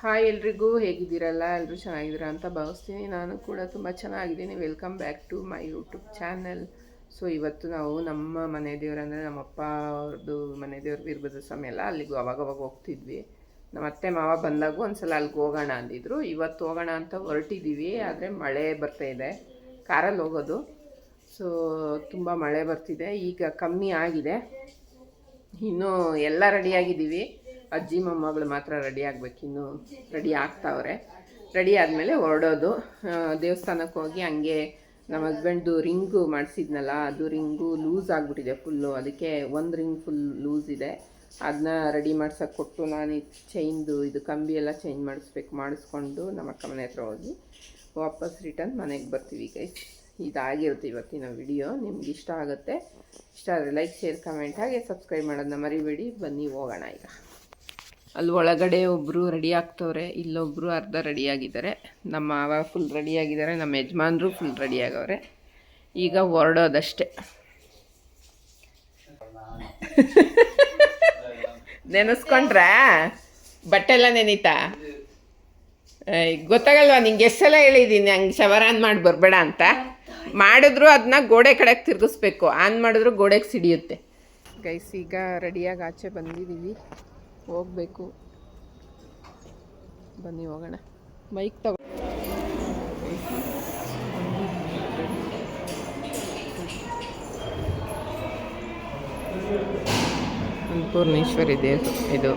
Hi ಎಲ್ರಿಗೂ, ಹೇಗಿದ್ದೀರಲ್ಲ? ಎಲ್ಲರೂ ಚೆನ್ನಾಗಿದ್ದೀರಾ ಅಂತ ಭಾವಿಸ್ತೀನಿ. ನಾನು ಕೂಡ ತುಂಬ ಚೆನ್ನಾಗಿದ್ದೀನಿ. Welcome back to my YouTube channel. So ಇವತ್ತು ನಾವು ನಮ್ಮ ಮನೆ ದೇವರು ಅಂದರೆ ನಮ್ಮಪ್ಪ ಅವ್ರದ್ದು ಮನೆ ದೇವ್ರ ವೀರಭದ್ರ ಸ್ವಾಮಿ ಎಲ್ಲ ಅಲ್ಲಿಗೂ ಅವಾಗವಾಗ ಹೋಗ್ತಿದ್ವಿ. ನಮ್ಮ ಅತ್ತೆ ಮಾವ ಬಂದಾಗೂ ಒಂದ್ಸಲ ಅಲ್ಲಿಗೆ ಹೋಗೋಣ ಅಂದಿದ್ರು. ಇವತ್ತು ಹೋಗೋಣ ಅಂತ ಹೊರಟಿದ್ದೀವಿ. ಆದರೆ ಮಳೆ ಬರ್ತಾಯಿದೆ, ಕಾರಲ್ಲಿ ಹೋಗೋದು. ಸೊ ತುಂಬ ಮಳೆ ಬರ್ತಿದೆ. ಈಗ ಕಮ್ಮಿ ಆಗಿದೆ. ಇನ್ನೂ ಎಲ್ಲ ರೆಡಿಯಾಗಿದ್ದೀವಿ. ಅಜ್ಜಿ ಮೊಮ್ಮಗಳು ಮಾತ್ರ ರೆಡಿ ಆಗಬೇಕು. ಇನ್ನೂ ರೆಡಿ ಆಗ್ತಾವ್ರೆ. ರೆಡಿ ಆದಮೇಲೆ ಹೊರಡೋದು. ದೇವಸ್ಥಾನಕ್ಕೆ ಹೋಗಿ ಹಂಗೆ ನಮ್ಮ ಹಸ್ಬೆಂಡ್ದು ರಿಂಗು ಮಾಡಿಸಿದ್ನಲ್ಲ, ಅದು ರಿಂಗು ಲೂಸ್ ಆಗಿಬಿಟ್ಟಿದೆ ಫುಲ್ಲು. ಅದಕ್ಕೆ ಒಂದು ರಿಂಗ್ ಫುಲ್ ಲೂಸ್ ಇದೆ. ಅದನ್ನ ರೆಡಿ ಮಾಡ್ಸೋಕ್ಕೆ ಕೊಟ್ಟು ನಾನು ಚೈನ್ದು ಇದು ಕಂಬಿ ಎಲ್ಲ ಚೇಂಜ್ ಮಾಡಿಸ್ಕೊಂಡು ನಮ್ಮ ಅಕ್ಕ ಮನೆ ಹತ್ರ ಹೋಗಿ ವಾಪಸ್ ರಿಟರ್ನ್ ಮನೆಗೆ ಬರ್ತೀವಿ ಗೈಸ್. ಇದಾಗಿರುತ್ತೆ ಇವತ್ತಿನ ವಿಡಿಯೋ. ನಿಮ್ಗೆ ಇಷ್ಟ ಆಗುತ್ತೆ. ಇಷ್ಟ ಆದರೆ ಲೈಕ್, ಶೇರ್, ಕಮೆಂಟ್ ಹಾಗೆ ಸಬ್ಸ್ಕ್ರೈಬ್ ಮಾಡೋದನ್ನ ಮರಿಬೇಡಿ. ಬನ್ನಿ ಹೋಗೋಣ. ಈಗ ಅಲ್ಲಿ ಒಳಗಡೆ ಒಬ್ಬರು ರೆಡಿ ಆಗ್ತವ್ರೆ, ಇಲ್ಲೊಬ್ಬರು ಅರ್ಧ ರೆಡಿಯಾಗಿದ್ದಾರೆ. ನಮ್ಮ ಮಾವ ಫುಲ್ ರೆಡಿಯಾಗಿದ್ದಾರೆ, ನಮ್ಮ ಯಜಮಾನ್ರು ಫುಲ್ ರೆಡಿಯಾಗವ್ರೆ. ಈಗ ಹೊರಡೋದಷ್ಟೆ. ನೆನೆಸ್ಕೊಂಡ್ರಾ? ಬಟ್ಟೆ ಎಲ್ಲ ನೆನೀತಾ? ಗೊತ್ತಾಗಲ್ವಾ ನಿಂಗೆ? ಎಷ್ಟು ಸಲ ಹೇಳಿದ್ದೀನಿ ಹಂಗೆ ಶವರ್ ಆನ್ ಮಾಡಿ ಬರಬೇಡ ಅಂತ. ಮಾಡಿದ್ರು ಅದನ್ನ ಗೋಡೆ ಕಡೆಗೆ ತಿರುಗಿಸ್ಬೇಕು. ಆನ್ ಮಾಡಿದ್ರು ಗೋಡೆಗೆ ಸಿಡಿಯುತ್ತೆ. ಗೈಸ್ ಈಗ ರೆಡಿಯಾಗಿ ಆಚೆ ಬಂದಿದ್ದೀವಿ, ಹೋಗಬೇಕು. ಬನ್ನಿ ಹೋಗೋಣ. ಬೈಕ್ ತಗೋ. ಅನ್ನಪೂರ್ಣೇಶ್ವರಿ ದೇವರು ಇದು.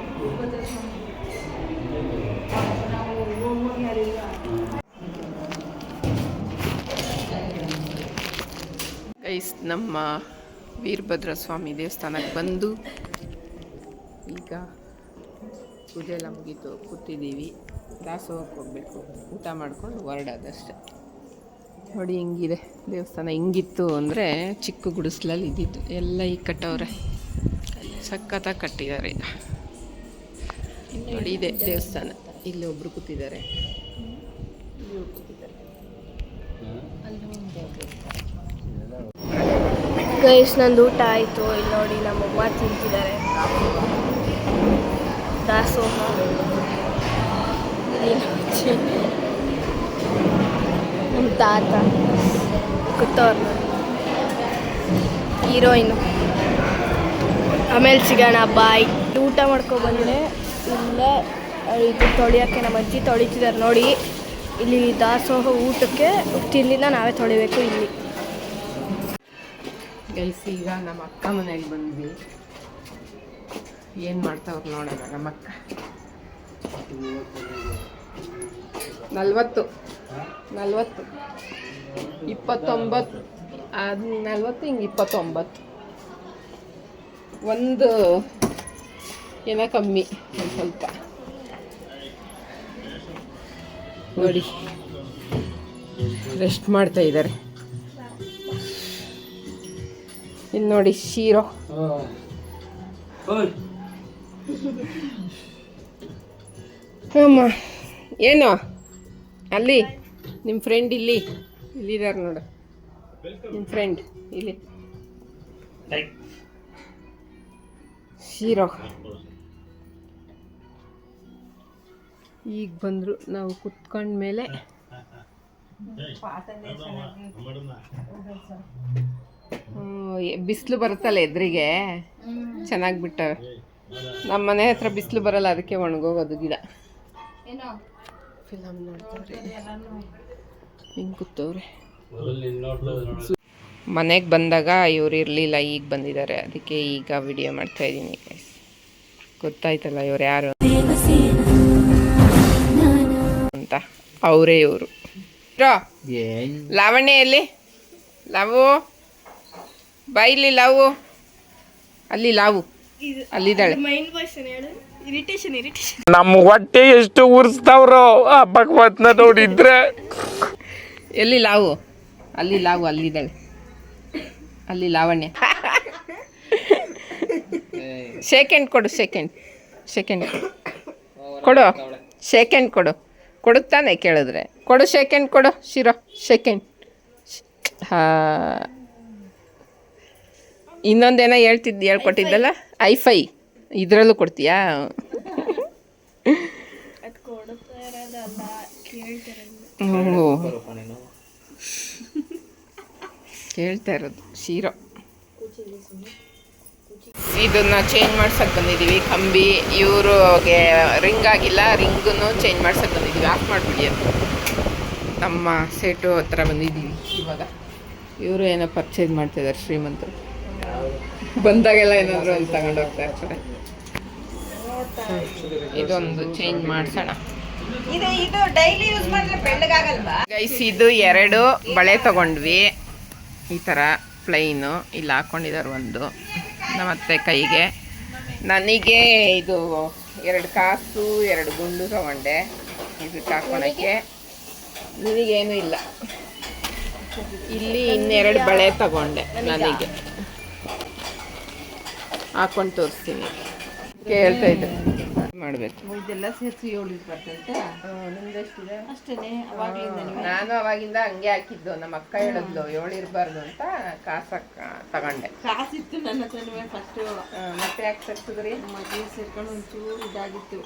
ಗೈಸ್ ನಮ್ಮ ವೀರಭದ್ರ ಸ್ವಾಮಿ ದೇವಸ್ಥಾನಕ್ಕೆ ಬಂದು ಈಗ ಪೂಜೆ ಎಲ್ಲ ಮುಗೀತು, ಕೂತಿದ್ದೀವಿ. ದಾಸೋಹಕ್ಕೆ ಹೋಗಬೇಕು. ಊಟ ಮಾಡ್ಕೊಂಡು ಹೊರಡೋದಷ್ಟೆ. ನೋಡಿ ಹಿಂಗಿದೆ ದೇವಸ್ಥಾನ. ಹಿಂಗಿತ್ತು ಅಂದರೆ ಚಿಕ್ಕ ಗುಡಿಸ್ಲಲ್ಲಿ ಇದ್ದಿತ್ತು. ಎಲ್ಲ ಈಗ ಕಟ್ಟವ್ರೆ, ಸಖತ್ತಾಗಿ ಕಟ್ಟಿದ್ದಾರೆ. ನೋಡಿ ಇದೆ ದೇವಸ್ಥಾನ. ಇಲ್ಲಿ ಒಬ್ಬರು ಕೂತಿದ್ದಾರೆ, ಗೈಸ್ ನಂದು ಊಟ ಆಯಿತು. ಇಲ್ಲಿ ನೋಡಿ ನಮ್ಮಮ್ಮ ತಿಂತಿದ್ದಾರೆ ದಾಸೋಹ. ನಮ್ಮ ತಾತ ಕೂತವ್ರು, ಹೀರೋಯಿನು. ಆಮೇಲೆ ಸಿಗೋಣ, ಬಾಯ್. ಊಟ ಮಾಡ್ಕೊಬಂದರೆ ಇಲ್ಲೇ ಇದು ತೊಳಿಯೋಕ್ಕೆ ನಮ್ಮ ಅಜ್ಜಿ ತೊಳಿತಿದ್ದಾರೆ ನೋಡಿ. ಇಲ್ಲಿ ದಾಸೋಹ ಊಟಕ್ಕೆ ತಿಂಡಿನ ನಾವೇ ತೊಳಿಬೇಕು ಇಲ್ಲಿ. ಗೈಸ್ ಈಗ ನಮ್ಮ ಅಕ್ಕ ಮನೆಗೆ ಬಂದ್ವಿ. ಏನು ಮಾಡ್ತಾವ್ರು ನೋಡೋಣ. ನಮ್ಮ ಅಕ್ಕ 40 29 ಅದು 40 ಹಿಂಗೆ 29 ಒಂದು ಏನೋ ಕಮ್ಮಿ ಸ್ವಲ್ಪ ನೋಡಿ. ರೆಸ್ಟ್ ಮಾಡ್ತಾ ಇದ್ದಾರೆ. ಇಲ್ಲಿ ನೋಡಿ ಶೀರೋ. ಅಮ್ಮ ಏನು ಅಲ್ಲಿ ನಿಮ್ಮ ಫ್ರೆಂಡ್ ಇಲ್ಲಿದ್ದಾರೆ ನೋಡು. ನಿಮ್ಮ ಫ್ರೆಂಡ್ ಇಲ್ಲಿ ಶೀರೋ. ಈಗ ಬಂದರು. ನಾವು ಕುತ್ಕೊಂಡ್ಮೇಲೆ ಬಿಸಿಲು ಬರುತ್ತಲ್ಲ ಎದುರಿಗೆ, ಚೆನ್ನಾಗಿ ಬಿಟ್ಟವೆ. ನಮ್ಮ ಮನೆ ಹತ್ರ ಬಿಸಿಲು ಬರಲ್ಲ, ಅದಕ್ಕೆ ಒಣಗೋಗೋದು ಗಿಡ. ಫಿಲಮ್ ನೋಡ್ತಾರೆ, ಹಿಂಗೆ ಕೂತವ್ರೆ. ಮನೆಗೆ ಬಂದಾಗ ಇವ್ರು ಇರಲಿಲ್ಲ, ಈಗ ಬಂದಿದ್ದಾರೆ. ಅದಕ್ಕೆ ಈಗ ವಿಡಿಯೋ ಮಾಡ್ತಾ ಇದ್ದೀನಿ. ಗೊತ್ತಾಯ್ತಲ್ಲ ಇವ್ರು ಯಾರು ಅಂತ. ಅವರೇ ಇವರು. ಲಾವಣ್ಯಲ್ಲಿ ಲಾವು ಬಾಯಿಲಿ ಲಾವು, ಅಲ್ಲಿ ಲಾವು ಅಲ್ಲಿದ್ದಾಳೆ. ನಮ್ಮ ಹೊಟ್ಟೆ ಎಷ್ಟು ಉರ್ಸ್ತಾವ್ರೋ ಆ ಭಗವತ್ನ ನೋಡಿದ್ರೆ. ಎಲ್ಲಿ ಲಾವು? ಅಲ್ಲಿ ಲಾವು ಅಲ್ಲಿದ್ದಾಳೆ. ಅಲ್ಲಿ ಲಾವಣ್ಯ. ಸೆಕೆಂಡ್ ಕೊಡು, ಸೆಕೆಂಡ್ ಕೊಡು, ಸೆಕೆಂಡ್ ಕೊಡುತ್ತಾನೆ ಕೇಳಿದ್ರೆ ಕೊಡು. ಸೆಕೆಂಡ್ ಕೊಡು ಶಿರೋ, ಸೆಕೆಂಡ್. ಹಾಂ, ಇನ್ನೊಂದೇನೋ ಹೇಳ್ಕೊಟ್ಟಿದ್ದಲ್ಲ, ಐಫೈ, ಇದರಲ್ಲೂ ಕೊಡ್ತೀಯಾ? ಕೊಡ್ತಾ ಇರೋದಲ್ಲ ಕೇಳ್ತಿರೋದು. ಕೇಳ್ತಾ ಇರೋದು ಶೀರೋ. ಇದನ್ನ ಚೇಂಜ್ ಮಾಡ್ಸಕ್ಕೆ ಬಂದಿದ್ದೀವಿ. ಕಂಬಿ ಇವ್ರಿಗೆ ರಿಂಗ್ ಆಗಿಲ್ಲ, ರಿಂಗನ್ನು ಚೇಂಜ್ ಮಾಡ್ಸಕ್ಕೆ ಬಂದಿದ್ದೀವಿ. ಆಫ್ ಮಾಡಿಬಿಡಿ ಅದು. ನಮ್ಮ ಸೇಟು ಹತ್ರ ಬಂದಿದ್ದೀವಿ ಇವಾಗ. ಇವರು ಏನೋ ಪರ್ಚೇಸ್ ಮಾಡ್ತಿದ್ದಾರೆ ಶ್ರೀಮಂತರು. ಬಂದಾಗೆಲ್ಲ ಏನಾದರೂ ಅಲ್ಲಿ ತಗೊಂಡು ಹೋಗ್ತಾ ಇರ್ತಾರೆ. ಇದೊಂದು ಚೇಂಜ್ ಮಾಡಿಸೋಣ. ಇದು ಡೈಲಿ ಯೂಸ್ ಮಾಡಿದ್ರೆ ಬೆಳ್ಳಗಾಗಲ್ವಾ ಗೈಸ್? ಇದು 2 ಬಳೆ ತಗೊಂಡ್ವಿ. ಈ ಥರ ಪ್ಲೈನು ಇಲ್ಲಿ ಹಾಕ್ಕೊಂಡಿದ್ದಾರೆ ಒಂದು ನಮ್ಮತ್ತೆ ಕೈಗೆ. ನನಗೆ ಇದು 2 ಕಾಸು 2 ಗುಂಡು ತಗೊಂಡೆ ಇದಕ್ಕೆ ಹಾಕ್ಕೊಳಕ್ಕೆ. ನಿನಗೇನು ಇಲ್ಲ. ಇಲ್ಲಿ ಇನ್ನೆರಡು ಬಳೆ ತಗೊಂಡೆ ನನಗೆ. ಹಾಕೊಂಡು ತೋರಿಸ್ತೀನಿ. ಹೇಳ್ತಾ ಇದ್ದೆ ಮಾಡಬೇಕು. ಇದೆಲ್ಲ ಸೇರಿಸಿ 7 ಬರ್ತಂತೆ. ನಿಮ್ದೆಷ್ಟಿದೆ? ಅಷ್ಟೇನೆ ಅವಾಗ್ಲಿಂದ ನಾನು ಅವಾಗಿಂದ ಹಂಗೆ ಹಾಕಿದ್ದು. ನಮ್ಮ ಅಕ್ಕ ಹೇಳಿದ್ಲು 7 ಇರಬಾರ್ದು ಅಂತ ಕಾಸಕ್ಕ ತಗೊಂಡೆ. ಕಾಸಿತ್ತು ನನ್ನ ಹತ್ರನೂ ಫಸ್ಟ್. ಮತ್ತೆ ಯಾಕೆ ತರ್ಸಿದ್ರಿ? ಮದುವೆ ಸೇರ್ಕೊಂಡು ಒಂಚೂರು ಇದಾಗಿತ್ತು,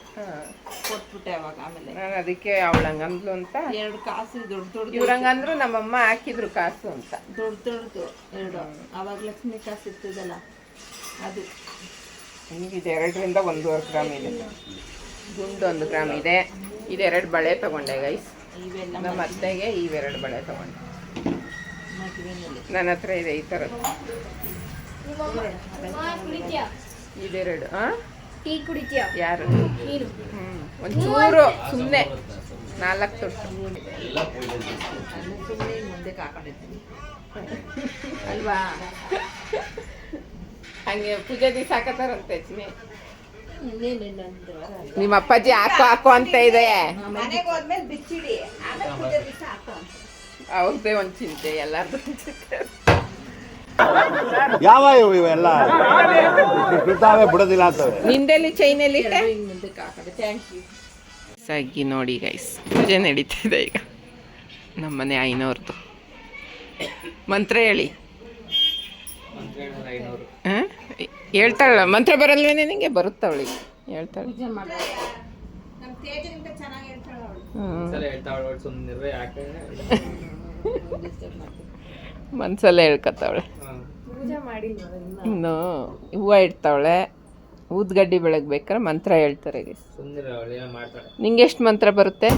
ಕೊಟ್ಬಿಟ್ಟೆ ಅವಾಗ. ಆಮೇಲೆ ನಾನು ಅದಕ್ಕೆ ಅವಳು ಹಂಗಂದ್ಲು ಅಂತ 2 ಕಾಸು ದೊಡ್ಡ ಇವ್ರಂಗಂದ್ರು ನಮ್ಮಮ್ಮ ಹಾಕಿದ್ರು ಕಾಸು ಅಂತ. ದೊಡ್ಡದು 2. ಅವಾಗ ಲಕ್ಷ್ಮಿ ಕಾಸು ಇರ್ತದಲ್ಲ ಅದು. ಇದು 2ರಿಂದ 1.5 ಗ್ರಾಮ್ ಇದೆ. ಗುಂಡು 1 ಗ್ರಾಮ್ ಇದೆ. ಇದು 2 ಬಳೆ ತಗೊಂಡೆ ಗೈಸ್. ನಮ್ಮ ಅತ್ತೆಗೆ ಈ 2 ಬಳೆ ತಗೊಂಡೆ. ನನ್ನ ಹತ್ರ ಇದೆ ಈ ಥರದ್ದು. ಇದೆರಡು. ಟೀ ಕುಡಿತೀಯ? ಯಾರು? ನೀನು? ಒಂಚೂರು ಸುಮ್ಮನೆ 4 ತೊಟ್ಟು ಸುಮ್ಮನೆ ಮುಂದಕ್ಕೆ ಹಾಕೊಂಡಿರ್ತೀನಿ ಅಲ್ವಾ? ಹಂಗೆ ಪೂಜೆ ದಿವಸ ಹಾಕತ್ತಾರಂತೆ ಚಿನಿ. ಇನ್ನೇನಿಲ್ಲ. ನಿಮ್ಮ ಅಪ್ಪಾಜಿ ಹಾಕೋ ಅಂತ ಇದೆ. ಮನೆಗೆ ಹೋದ್ಮೇಲೆ ಬಿಚ್ಚಿಡಿ, ಆಮೇಲೆ ಪೂಜೆ ದಿವಸ ಹಾಕೋ ಅಂತ. ಅವ್ರದ್ದೇ ಒಂದು ಚಿಂತೆ, ಎಲ್ಲಾರ್ದು ಚಿಂತೆ. ಯಾವ ಇವೆಲ್ಲ ಬಿಡ್ತಾವೆ ಬಿಡೋದಿಲ್ಲ ಅಂತವೆ. ನಿಂದೆಲ್ಲಿ ಚೈನಲ್ಲಿ ಇಟ್ಟೆ? ಮುಂದಕ್ಕೆ ಹಾಕೊಂಡೆ. Thank you. ಸಾಗಿ ನೋಡಿ ಗೈಸ್, ಪೂಜೆ ನಡೀತಿದೆ ಈಗ. ನಮ್ಮನೆ ಐನೋರ್ದು ಮಂತ್ರ ಹೇಳಿ. ಹೇಳ್ತಾಳ ಮಂತ್ರ ಬರಲ್ವೇನೆ ನಿಂಗೆ? ಬರುತ್ತವಳಿಗೆ ಹೇಳ್ತಾಳೆ. ಪೂಜೆ ಮಾಡಿ ನಮ್ಮ ತೇಜಗಿಂತ ಚೆನ್ನಾಗಿ ಹೇಳ್ತಾಳೆ ಅವಳು. ಮನ್ಸಲ್ಲೇ ಹೇಳ್ಕತ್ತವಳೆ. ಪೂಜೆ ಮಾಡಿಲ್ಲ ಇನ್ನು ಹೂವು ಇಡ್ತಾವಳೆ. ಊದ್ಗಡ್ಡಿ ಬೆಳಗ್ಬೇಕಾರೆ ಮಂತ್ರ ಹೇಳ್ತಾರೆ. ನಿಂಗೆ ಎಷ್ಟು ಮಂತ್ರ ಬರುತ್ತೆ?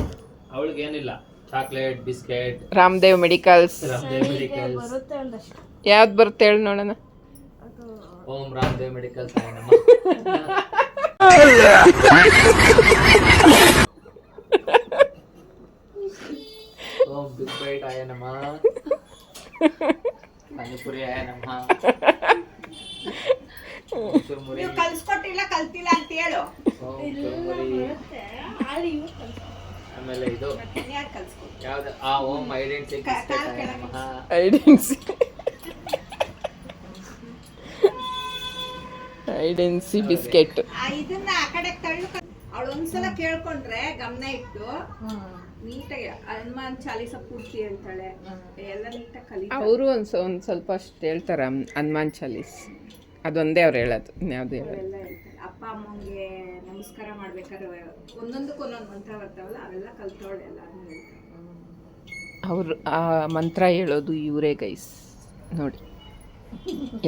ಅವಳಿಗೇನಿಲ್ಲ, ಚಾಕ್ಲೇಟ್, ಬಿಸ್ಕೆಟ್, ರಾಮದೇವ್ ಮೆಡಿಕಲ್ಸ್. ಬರುತ್ತೆ ಒಂದಷ್ಟು. ಯಾವ್ದು ಬರುತ್ತೆ ಹೇಳಿ ನೋಡೋಣ. ಓಂ ರಾಮದೇವ್ ಮೆಡಿಕಲ್ಸ್ ಆಯ ನಮಃ. ಓಂ ಬಿಗ್ ಬೈಟ್ ಆಯ ನಮಃ. ಪಾನಿಪುರಿ ಆಯ ನಮಃ. ಚುರ್ಮುರಿ. ನೀವು ಕಲ್ಸ್ಕೊಟ್ಟಿಲ್ಲ, ಕಲ್ತಿಲ್ಲ ಅಂತ ಹೇಳು. ಓಂ ಚುರ್ಮುರಿ. ಆಮೇಲೆ ಇದು ಯಾರು ಕಲ್ಸ್ಕೊಟ್ಟು? ಯಾವ್ದು? ಆ ಓಂ ಐಡೆಂಟಿ ಬಿಸ್ಕೆಟ್ ಆಯ ನಮಃ. ಐಡೆನ್ಸಿ ಬಿಸ್ಕೆಟ್. ಇದನ್ನ ಆ ಕಡೆ ತಳ್ಳು. ಅವಳು ಒಂದ್ಸಲ ಕೇಳ್ಕೊಂಡ್ರೆ ಗಮನ ಇಟ್ಟು ನೀಟಾಗಿ ಹನುಮಾನ್ ಚಾಲೀಸ ಪೂರ್ತಿ ಹೇಳ್ತಾಳೆ. ಎಲ್ಲ ನೀಟಾಗಿ ಕಲಿತಾಳೆ. ಅವರು ಒಂದು ಸ್ವಲ್ಪ ಅಷ್ಟು ಹೇಳ್ತಾರೆ ಹನುಮಾನ್ ಚಾಲೀಸ್. ಅದೊಂದೇ ಅವ್ರು ಹೇಳೋದು, ಇನ್ಯಾವುದು ಹೇಳೋದು. ಎಲ್ಲ ಹೇಳ್ತಾಳೆ. ಅಪ್ಪ ಅಮ್ಮಂಗೆ ನಮಸ್ಕಾರ ಮಾಡ್ಬೇಕಾದ್ರೆ ಒಂದೊಂದಕ್ಕೆ ಒಂದೊಂದು ಮಂತ್ರ ಬರ್ತಾವಲ್ಲ, ಅವೆಲ್ಲ ಕಲ್ತವಳೆ. ಎಲ್ಲ ಅವರು ಆ ಮಂತ್ರ ಹೇಳೋದು ಇವರೇ ಗೈಸ್ ನೋಡಿ.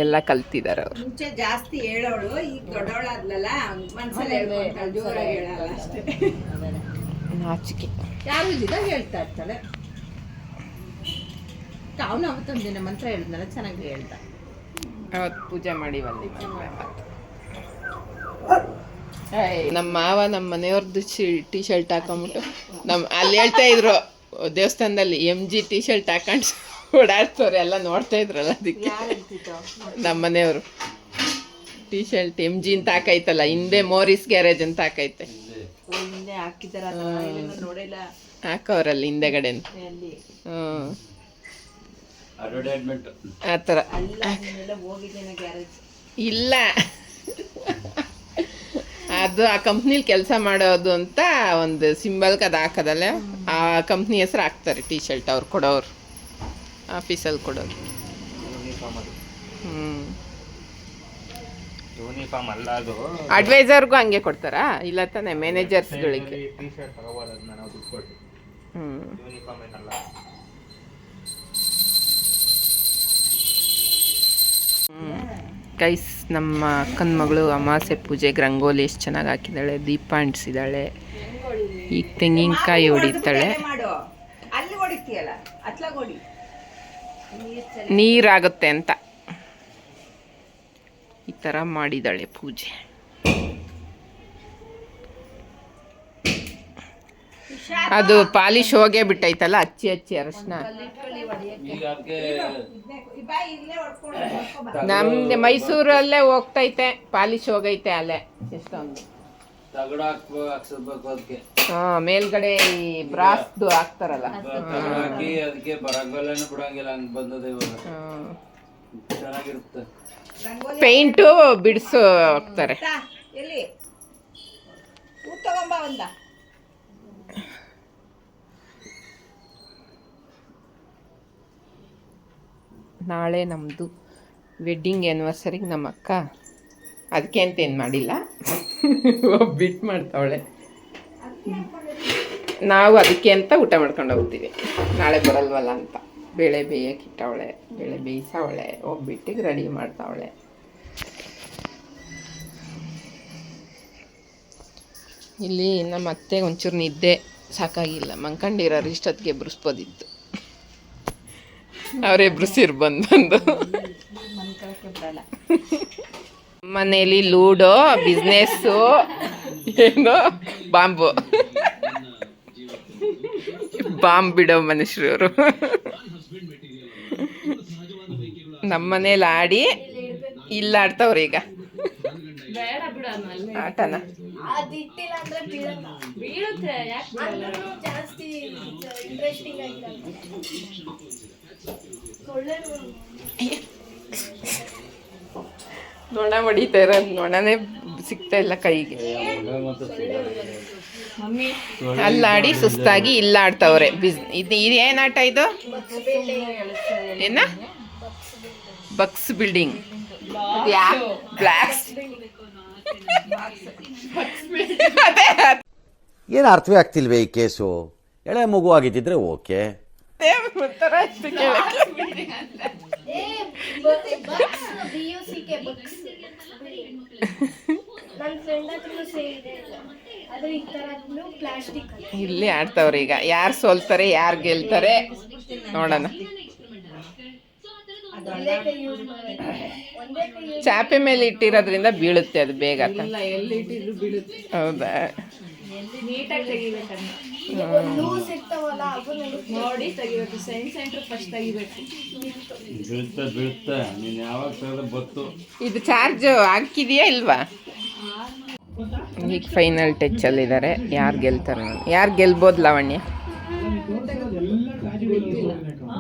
ಎಲ್ಲ ಕಲ್ತಿದ್ದಾರೆ ಅವರು. ಮುಂಚೆ ಜಾಸ್ತಿ ಹೇಳೋಳು, ಈಗ ದೊಡ್ಡವಳಾದ್ಲಲ್ಲ ಮನ್ಸಲ್ಲಿ ಹೇಳ್ಕೊಂತಾಳೆ, ಜೋರಾಗಿ ಹೇಳಲ್ಲ ಅಷ್ಟೇ. ನಾಚಿಕೆ. ಯಾರು ಇದ್ದಾಗ ಹೇಳ್ತಾ ಇರ್ತಾಳೆ. ಅವನು ಅವತ್ತೊಂದಿನ ಮಂತ್ರ ಹೇಳಿದ್ನಲ್ಲ, ಚೆನ್ನಾಗಿ ಹೇಳ್ದ. ಅವತ್ತು ಪೂಜೆ ಮಾಡಿವಲ್ಲಿ ನಮ್ಮ ಮಾವ ನಮ್ಮ ಮನೆಯವ್ರದ್ದು ಟೀ ಶರ್ಟ್ ಹಾಕೊಂಬಿಟ್ಟು ಅಲ್ಲಿ ಹೇಳ್ತಾ ಇದ್ರು ದೇವಸ್ಥಾನದಲ್ಲಿ MG ಟೀ ಶರ್ಟ್ ಹಾಕೊಂಡು ಓಡಾಡ್ತವ್ರೆ. ಎಲ್ಲ ನೋಡ್ತಾ ಇದ್ರಲ್ಲ, ಅದಕ್ಕೆ ನಮ್ಮ ಮನೆಯವರು ಟೀ ಶರ್ಟ್ MG ಅಂತ ಹಾಕೈತಲ್ಲ, ಹಿಂದೆ ಮೋರಿಸ್ ಗ್ಯಾರೇಜ್ ಅಂತ ಹಾಕೈತೆ. ಹಿಂದೆ ಹಾಕಿದಾರ ನೋಡಿಲ್ಲ, ಹಾಕವ್ರಲ್ಲಿ ಹಿಂದೆಗಡೆ. ಆ ಥರ ಹೋಗಿದ್ದೇನೆ ಗ್ಯಾರೇಜ್. ಇಲ್ಲ, ಅದು ಆ ಕಂಪ್ನಿಲಿ ಕೆಲಸ ಮಾಡೋದು ಅಂತ ಒಂದು ಸಿಂಬಲ್ಗೆ ಅದು ಹಾಕೋದಲ್ಲ, ಆ ಕಂಪ್ನಿ ಹೆಸರು ಹಾಕ್ತಾರೆ ಟೀ ಶರ್ಟ್. ಅವ್ರು ಕೊಡೋರು, ಆಫೀಸಲ್ಲಿ ಕೊಡೋರು. ಯೂನಿಫಾರ್ಮ್ ಅಲ್ಲ ಅದು. ಅಡ್ವೈಸರ್ಗೂ ಹಂಗೆ ಕೊಡ್ತಾರಾ? ಇಲ್ಲ ತಾನೆ ಮ್ಯಾನೇಜರ್ಸ್ಗಳಿಗೆ. ಟೀ ಶರ್ಟ್ ತಗೋಬೋದು ಅದನ್ನ ನಾವು ದುಡ್ಡು ಕೊಟ್ಟು. ಯೂನಿಫಾರ್ಮ್ ಏನಲ್ಲ. ಗೈಸ್, ನಮ್ಮ ಅಕ್ಕನ ಮಗಳು ಅಮಾವಾಸ್ಯೆ ಪೂಜೆಗೆ ರಂಗೋಲಿ ಎಷ್ಟು ಚೆನ್ನಾಗಿ ಹಾಕಿದ್ದಾಳೆ, ದೀಪ ಅಂಟಿಸಿದ್ದಾಳೆ. ಈಗ ತೆಂಗಿನಕಾಯಿ ಹೊಡಿತಾಳೆ. ಮಾಡು, ಅಲ್ಲಿ ಹೊಡಿತೀಯಲ್ಲ, ಅತ್ಲಾಗ ಹೊಡಿ. ನೀರಾಗುತ್ತೆ ಅಂತ ಈ ಥರ ಮಾಡಿದ್ದಾಳೆ ಪೂಜೆ. ಅದು ಪಾಲಿಶ್ ಹೋಗೇ ಬಿಟ್ಟೈತಲ್ಲ, ಹಚ್ಚಿ ಹಚ್ಚಿ ಅರಶಿನ. ನಮ್ದು ಮೈಸೂರಲ್ಲೇ ಹೋಗ್ತೈತೆ, ಪಾಲಿಶ್ ಹೋಗೈತೆ ಅಲ್ಲೇ ಎಷ್ಟೊಂದು. ಮೇಲ್ಗಡೆ ಈ ಬ್ರಾಸ್ದು ಹಾಕ್ತಾರಲ್ಲ, ಅದಕ್ಕೆ ಬರಂಗಲ್ಲೂ ಬಿಡಂಗಿಲ್ಲ, ಹಂಗ್ ಬಂದದ ಇವಾಗ ಚೆನ್ನಾಗಿರುತ್ತೆ. ಪೇಂಟು ಬಿಡಿಸು ಹೋಗ್ತಾರೆ. ಎಲ್ಲಿ ಊಟ ತಗೊಂಬ ಒಂದ. ನಾಳೆ ನಮ್ಮದು ವೆಡ್ಡಿಂಗ್ ಆ್ಯನಿವರ್ಸರಿಗೆ ನಮ್ಮ ಅಕ್ಕ ಅದಕ್ಕೆ ಅಂತ ಏನು ಮಾಡಿಲ್ಲ, ಒಬ್ಬಿಟ್ಟು ಮಾಡ್ತಾವಳೆ. ನಾವು ಅದಕ್ಕೆ ಅಂತ ಊಟ ಮಾಡ್ಕೊಂಡು ಹೋಗ್ತೀವಿ, ನಾಳೆ ಬರಲ್ವಲ್ಲ ಅಂತ. ಬೇಳೆ ಬೇಯಕ್ಕೆ ಇಟ್ಟವಳೆ, ಬೇಳೆ ಬೇಯಿಸವಳೆ, ಒಬ್ಬಿಟ್ಟಿಗೆ ರೆಡಿ ಮಾಡ್ತಾವಳೆ. ಇಲ್ಲಿ ನಮ್ಮ ಅತ್ತೆಗೆ ಒಂಚೂರು ನಿದ್ದೆ ಸಾಕಾಗಿಲ್ಲ, ಮಂಕಂಡಿರೋರು ಇಷ್ಟೊತ್ತಿಗೆ ಎಬ್ರಿಸ್ಬೋದಿತ್ತು. ಅವರೇ ಎಬ್ರಿಸಿರು ಬಂದು. ಮನೇಲಿ ಲೂಡೋ, ಬಿಸ್ನೆಸ್ಸು, ಏನೋ ಬಾಂಬು ಬಿಡೋ ಮನುಷ್ಯರು ಇವರು. ನಮ್ಮ ಮನೇಲಿ ಆಡಿ ಇಲ್ಲ ಆಡ್ತಾವ್ರಿ ಈಗ ಆಟನ. ನೊಣ ಹೊಡಿತಾ ಇರೋದು, ನೊಣನೇ ಸಿಗ್ತಾ ಇಲ್ಲ ಕೈಗೆ. ಅಲ್ಲಾಡಿ ಸುಸ್ತಾಗಿ ಇಲ್ಲ ಆಡ್ತಾವ್ರೆ. ಇದು ಏನ್ ಆಟ ಇದು? ಏನ? Bucks building. ಬ್ಲಾಕ್ಸ್. ಏನು ಅರ್ಥವೇ ಆಗ್ತಿಲ್ವೇ ಈ ಕೇಸು? ಎಳೆ ಮಗು ಆಗಿದ್ದಿದ್ರೆ ಓಕೆ. ಇಲ್ಲಿ ಆಡ್ತಾವ್ರೆ ಈಗ. ಯಾರು ಸೋಲ್ತಾರೆ, ಯಾರು ಗೆಲ್ತಾರೆ ನೋಡೋಣ. ಚಾಪೆ ಮೇಲೆ ಇಟ್ಟಿರೋದ್ರಿಂದ ಬೀಳುತ್ತೆ ಅದು ಬೇಗ. ಹೌದಾ? ಇದು ಚಾರ್ಜ್ ಹಾಕಿದೆಯಾ ಇಲ್ವಾ? ಈಗ ಫೈನಲ್ ಟಚ್ ಅಲ್ಲಿದ್ದಾರೆ. ಯಾರು ಗೆಲ್ತಾರೆ? ಯಾರು ಗೆಲ್ಬೋದು ಲಾವಣ್ಯ?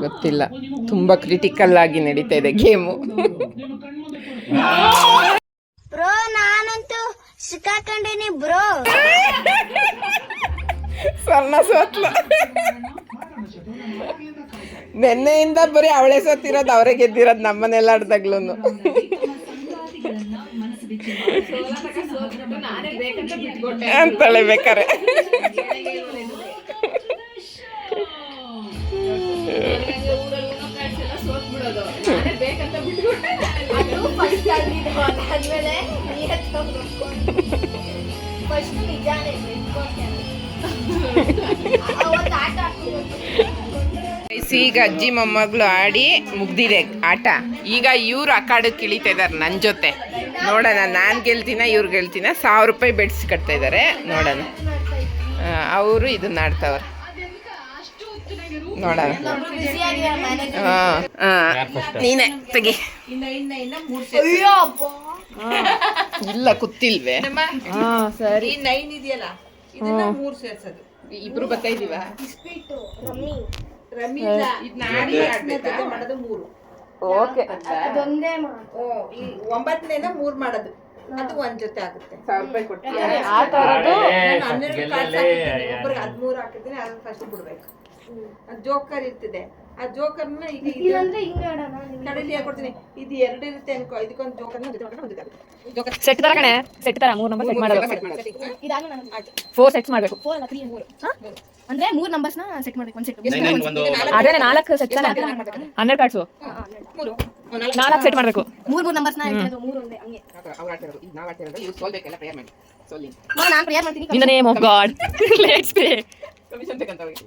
ಗೊತ್ತಿಲ್ಲ, ತುಂಬಾ ಕ್ರಿಟಿಕಲ್ ಆಗಿ ನಡೀತಾ ಇದೆ ಗೇಮು. ಬ್ರೋ ನಾನಂತೂ ಸಿಕ್ಕಾಕೊಂಡೇನಿ ಬ್ರೋ. ಸ್ವರ್ಣ ಸೋತ್ಲು. ನೆನ್ನೆಯಿಂದ ಬರೀ ಅವಳೇ ಸೋತಿರೋದು, ಅವರೇ ಗೆದ್ದಿರೋದು ನಮ್ಮನೆಲ್ಲ ಆಡ್ದಾಗ್ಲೂ. ಅಂತಾಳೆ ಬೇಕಾರೆ. ಈಗ ಅಜ್ಜಿ ಮೊಮ್ಮಗಳು ಆಡಿ ಮುಗ್ದಿದೆ ಆಟ. ಈಗ ಇವ್ರು ಅಖಾಡಕ್ಕೆ ಇಳಿತಾ ಇದಾರೆ ನನ್ನ ಜೊತೆ. ನೋಡೋಣ, ನಾನು ಗೆಲ್ತೀನ ಇವ್ರು ಗೆಲ್ತೀನ. 1000 ರೂಪಾಯಿ ಬೆಡ್ಸ್ ಕಟ್ತಾ ಇದ್ದಾರೆ. ನೋಡೋಣ, ಅವರು ಇದನ್ನ ಆಡ್ತಾವ್ರೆ. ನೋಡೋಣ. ನೀನೆ ತೆಗಿ. ಇಲ್ಲ ಕೂತಿಲ್ವೇ? ಸರಿ, 9 ಇದೆಯಲ್ಲ, ಇದನ್ನ 3 ಸೇರ್ಸೋದು. ಇಬ್ರು ಬರ್ತಾ ಇದೀವ. ರಮ್ಮಿ ಮಾಡೋದು 3. ಓಕೆ, ಅದೊಂದೇ ಈ 9ನೇನ 3 ಮಾಡೋದು, ಅದು ಒಂದ್ ಜೊತೆ ಆಗುತ್ತೆ. 1000 ರೂಪಾಯಿ ಕೊಡ್ತೀಯ? ನಾನು 12 ಕಾರ್ಡ್ಸ್ ಹಾಕಿದ್ದೀನಿ, ಒಬ್ಬರಿಗೆ 13 ಹಾಕಿದ್ದೀನಿ. ಅದನ್ನ ಫಸ್ಟ್ ಬಿಡ್ಬೇಕು. ಜೋಕರ್ ಇರ್ತದೆ. ಆ ಜೋಕರ್ನ ಈಗ ಇದಂದ್ರೆ ಹಿಂಗೆ ಆಡೋಣ ಕಡೆಯಲ್ಲಿ ಹೇಳ್ಕೊಡ್ತೀನಿ. ಇದು 2 ಇರುತ್ತೆ ಅನ್ಕೋ, ಇದಕ್ಕೊಂದು ಜೋಕರ್ನ ಜೋಕರ್ ಸೆಟ್ ತರ ಕಣೆ, ಸೆಟ್ ತರ 3 ನಂಬರ್ ಸೆಟ್ ಮಾಡೋದು. ಇದಾದ್ಮೇಲೆ ನಾನು 4 ಸೆಟ್ಸ್ ಮಾಡಬೇಕು. 4 ಅಲ್ಲ 3 ಅಂದ್ರೆ 3 ನಂಬರ್ಸ್ನ ಸೆಟ್ ಮಾಡ್ಬೇಕು. ಒಂದು ಸೆಟ್ ಅದೇ 4 ಸೆಟ್ 12 ಕಾರ್ಡ್ಸು 4 ಸೆಟ್ ಮಾಡಬೇಕು. 3 ನಂಬರ್ಸ್ನ ಇರೋದು 3 ಒಂದೇ ಹಂಗೆ. ನಾವು ಆಡ್ತಿರೋದು ಇವ್ರು ಸೋಲ್ಬೇಕೆಲ್ಲ ಪ್ರೇಯರ್ ಮಾಡಿ ಸೋಲಿ ನಾನು ಪ್ರೇಯರ್ ಮಾಡ್ತೀನಿ. In the name of God let's pray. Commission ಬೇಕಂತವ್ರಿಗೆ.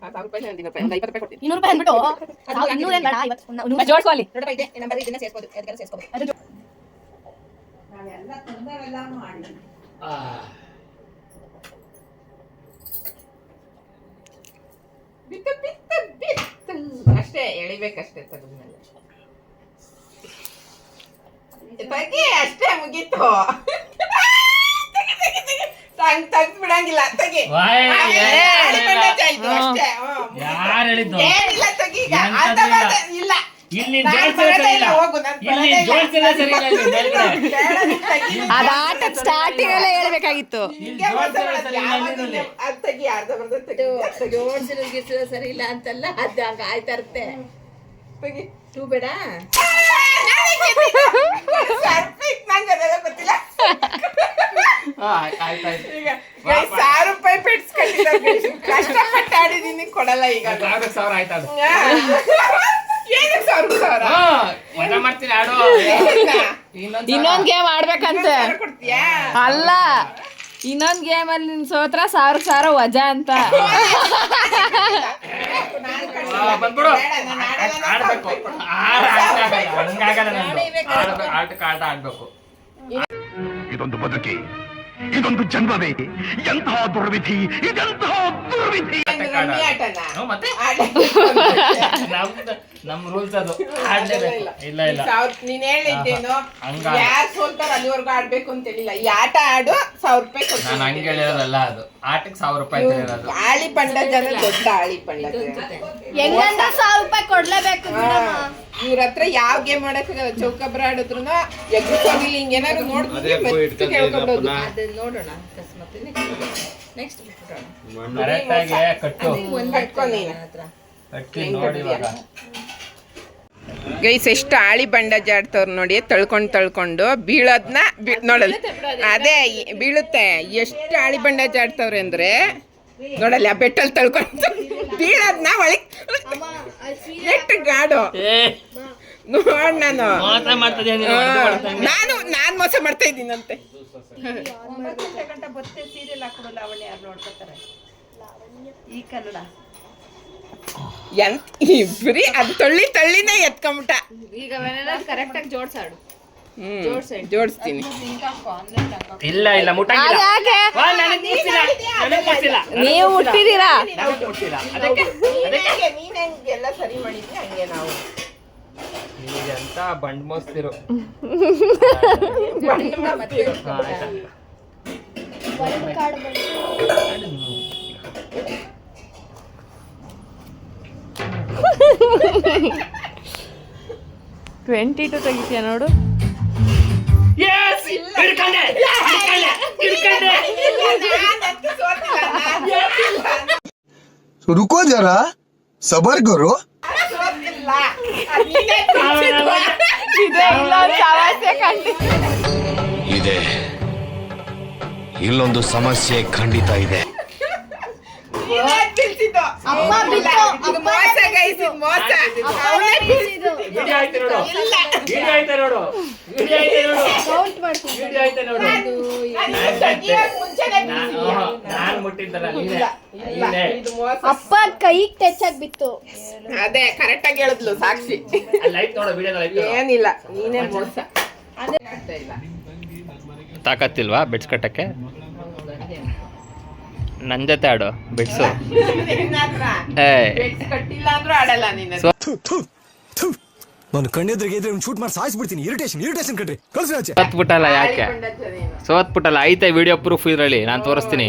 1000 ರೂಪಾಯಿ ಅಂದಿನ ರೂಪಾಯಿ 20 ರೂಪಾಯಿ ಕೊಡ್ತೀನಿ. 200 ರೂಪಾಯಿ ಅಂದ್ಬಿಟ್ಟು 200 ಏನ್ ಬೇಡ 50 ಜೋಡ್ಸು ಅಲ್ಲಿ. ನೋಡಪ್ಪ ಇದೆ ನಂಬರ್ ಇದನ್ನ ಸೇರಿಸಬಹುದು, ಅದಕ್ಕೆ ಸೇರಿಸಬಹುದು. ನಾವೆಲ್ಲ ತಂದವೆಲ್ಲ ಮಾಡಿ ಬಿತ್ತು ಬಿತ್ತು ಬಿತ್ತು ಅಷ್ಟೇ ಎಳಿಬೇಕಷ್ಟೇ ತೆಗೆದ್ಮೇಲೆ ತೆಗಿ ಅಷ್ಟೇ ಮುಗೀತು. ತೆಗ್ದು ಬಿಡಂಗಿಲ್ಲ ತೆಗಿ. ಯಾರು ಹೇಳಿದ್ದು? ಏನಿಲ್ಲ ತೆಗಿ ಈಗ. ಇಲ್ಲ ಇಲ್ಲಿ ಜೋಡ್ಸಲ್ಲ ಅದ ಆಟ ಸ್ಟಾರ್ಟಿಂಗ್ ಎಲ್ಲ ಹೇಳ್ಬೇಕಾಗಿತ್ತು. ಜೋಡಿಸಿರೋ ಸರಿ ಇಲ್ಲ ಅಂತಲ್ಲ, ಅದು ಹಂಗ ಆಯ್ತಾ ಇರುತ್ತೆ. ಟೂ ಬೇಡ ಗೊತ್ತಿಲ್ಲ. ಈಗ 1000 ರೂಪಾಯಿ ಪೆಟ್ಸ್ಕೊಂಡಿದ್ದ ಕಷ್ಟಪಟ್ಟು ಆಡಿದೀನಿ, ಕೊಡಲ್ಲ ಈಗ. 1000 ಆಯ್ತಾ? ಏನಕ್ಕೆ 1000 ಮಜಾ ಮಾಡ್ತೀನಿ ಆಡು. ಇನ್ನೊಂದ್ ಗೇಮ್ ಆಡ್ಬೇಕಂತೆ. ಕೊಡ್ತೀಯಾ? ಅಲ್ಲ, ಇನ್ನೊಂದ್ ಗೇಮ್ ಅಲ್ಲಿ ನಿನ್ ಸೋತ್ರ 1000 ವಜಾ ಅಂತ. ಬಂದ್ಬಿಡು, ಆಡ್ಬೇಕು. ಹಂಗಾಗಲ್ಲ ನಂದು. ಆಟ ಆಡ್ಬೇಕು. ಇದೊಂದು ಬದುಕಿ, ಇದೊಂದು ಜನ್ಮವೇ, ಎಂತಹ ದುರ್ವಿಧಿ, ಇದೆಂತಹ ದುರ್ವಿಧಿ. ರಮ್ಮಿ ಆಟನ ಮತ್ತೆ ನಮ್ ರೂಲ್ಸ್ ಅದು ಆಡ್ಲೇಬೇಕು. ಇಲ್ಲ ಇಲ್ಲ ನೀನ್ ಹೇಳಿದ್ದೇನು, ಹಂಗ ಯಾರು ಸೋಲ್ತಾರ ಅಲ್ಲಿವರೆಗೂ ಆಡ್ಬೇಕು ಅಂತ ಹೇಳಿಲ್ಲ. ಈ ಆಟ ಆಡು 1000 ರೂಪಾಯಿ ನಾನು ಕೊಡ್ತೀನಿ. ಹಂಗೆ ಹೇಳಿರೋದಲ್ಲ, ಅದು ಆಟಕ್ಕೆ 1000 ರೂಪಾಯಿ ಹೇಳಿರೋದು. ಆಳಿ ಪಂಡ ಜನ ದೊಡ್ಡ ಆಳಿ ಪಂಡ ಹೆಂಗಂದ್ರೆ 1000 ರೂಪಾಯಿ ಕೊಡ್ಲೇಬೇಕು ಬಿಡಮ್ಮ. ಇವ್ರ ಹತ್ರ ಯಾವ ಗೇಮ್ ಮಾಡಕ್ಕಾಗಲ್ಲ. ಚೌಕಬ್ರ ಆಡಿದ್ರು ಎಗ್ಗಿಸೋಗಿಲ್ಲ, ಹಿಂಗೇನಾದ್ರು ನೋಡ್ತೀವಿ ಮತ್ತೆ ಕೇಳ್ಕೊಂಡ್ಬಿಡೋದು. ಅದು ನೋಡೋಣ ಅಕಸ್ಮಾತ್ ನೆಕ್ಸ್ಟ್ ಕರೆಕ್ಟ್ ಆಗಿ ಕಟ್ಟು ಕಟ್ಕೊ ನೀನು. ಕಟ್ಟಿ ನೋಡಿ ಇವಾಗ. ಗೈಸ್ ಎಷ್ಟು ಆಳಿ ಬಂಡಾಜ್ ಆಡ್ತವ್ರು ನೋಡಿ, ತಳ್ಕೊಂಡು ಬೀಳೋದ್ನ ನೋಡಲ್ಲ. ಅದೇ ಬೀಳುತ್ತೆ. ಎಷ್ಟು ಆಳಿ ಬಂಡಾಜ್ ಆಡ್ತವ್ರೆ ಅಂದ್ರೆ ನೋಡಲ್ಲ, ಆ ಬೆಟ್ಟಲ್ಲಿ ತಳ್ಕೊಂಡು ಬೀಳೋದ್ನ ಒಳಗೆ ಎಷ್ಟು ಗಾಡು ನೋಡ್. ನಾನು ಮೋಸ ಮಾಡ್ತಾ ಇದ್ದೀನಂತೆ. 9 ಗಂಟೆ ಬತ್ತೆ ಸೀರಿಯಲ್ ಹಾಕೊಡಲ್ಲ, ಅವಳು ಯಾರು ನೋಡ್ಕೊತಾರೆ ಈ ಕನ್ನಡ. ಇಬ್ರಿ ಅದು ತಳ್ಳಿನೇ ಎತ್ಕೊಂಬಿಟ್ಟ. ಈಗ ಕರೆಕ್ಟ್ ಆಗಿ ಜೋಡ್ಸಾಡು. ಜೋಡಿಸ್ತೀನಿ. ಇಲ್ಲ ಇಲ್ಲ ಮುಟ್ಟಂಗಿಲ್ಲ. ನೀವು ಹುಟ್ಟಿದೀರಾ? ನೀನೆಲ್ಲ ಸರಿ ಮಾಡಿದ್ವಿ ಹಂಗೆ ನಾವು. ಅಂತ ಬಂಡ್ ಮೋಸ್ತಿರು. ಒಂದು ಕಾರ್ಡ್ ಬಂದು 22 ತೆಗಿತೀಯ ನೋಡು. रुको जरा, सबर करो. ಇದೆ, ಇಲ್ಲೊಂದು ಸಮಸ್ಯೆ ಖಂಡಿತ ಇದೆ. ಅಪ್ಪ ಬಿತ್ತು, ಇದು ಮೋಸ ಗೈಸ್, ಇದು ಮೋಸ. ವಿಡಿಯೋ ಐತೆ ನೋಡು, ವಿಡಿಯೋ ಐತೆ ನೋಡು, ವಿಡಿಯೋ ಐತೆ ನೋಡು, ಕೌಂಟ್ ಮಾಡ್ತೀನಿ. ವಿಡಿಯೋ ಐತೆ ನೋಡು. ನಾನು ಮುಟ್ಟಿದ್ದಲ್ಲ, ನೀನೇ. ಇದು ಮೋಸ. ಅಪ್ಪ ಕೈಗೆ ಟಚ್ ಆಗಿ ಬಿತ್ತು. ಅದೇ ಕರೆಕ್ಟ್ ಆಗಿ ಹೇಳಿದ್ಲು ಸಾಕ್ಷಿ. ಲೈಟ್ ನೋಡು, ವಿಡಿಯೋ ಏನಿಲ್ಲ, ನೀನೇ ಮೋಸ. ತಾಕತ್ತಿಲ್ವಾ ಬೆಡ್ಸ್ ಕಟ್ಟಕ್ಕೆ? ನನ್ನ ಜೊತೆ ಆಡು ಬೆಡ್ಸು. ಕಟ್ಟಿಲ್ಲ ಅಂದ್ರೂ ಆಡಲ್ಲ ನೀನು. ನಾನು ಕಣ್ಣೆದ್ರಿಗೆ ಇದ್ರೆ ಶೂಟ್ ಮಾಡಿ ಸಾಯಿಸ್ಬಿಡ್ತೀನಿ. ಇರಿಟೇಷನ್ ಕಟ್ರಿ, ಕಳ್ಸಿ ಆಚೆ. ಸೋತ್ಬಿಟ್ಟಲ್ಲ, ಯಾಕೆ ಸೋತ್ಬಿಟ್ಟಲ್ಲ? ಐತೆ ವಿಡಿಯೋ ಪ್ರೂಫ್ ಇದರಲ್ಲಿ, ನಾನು ತೋರಿಸ್ತೀನಿ.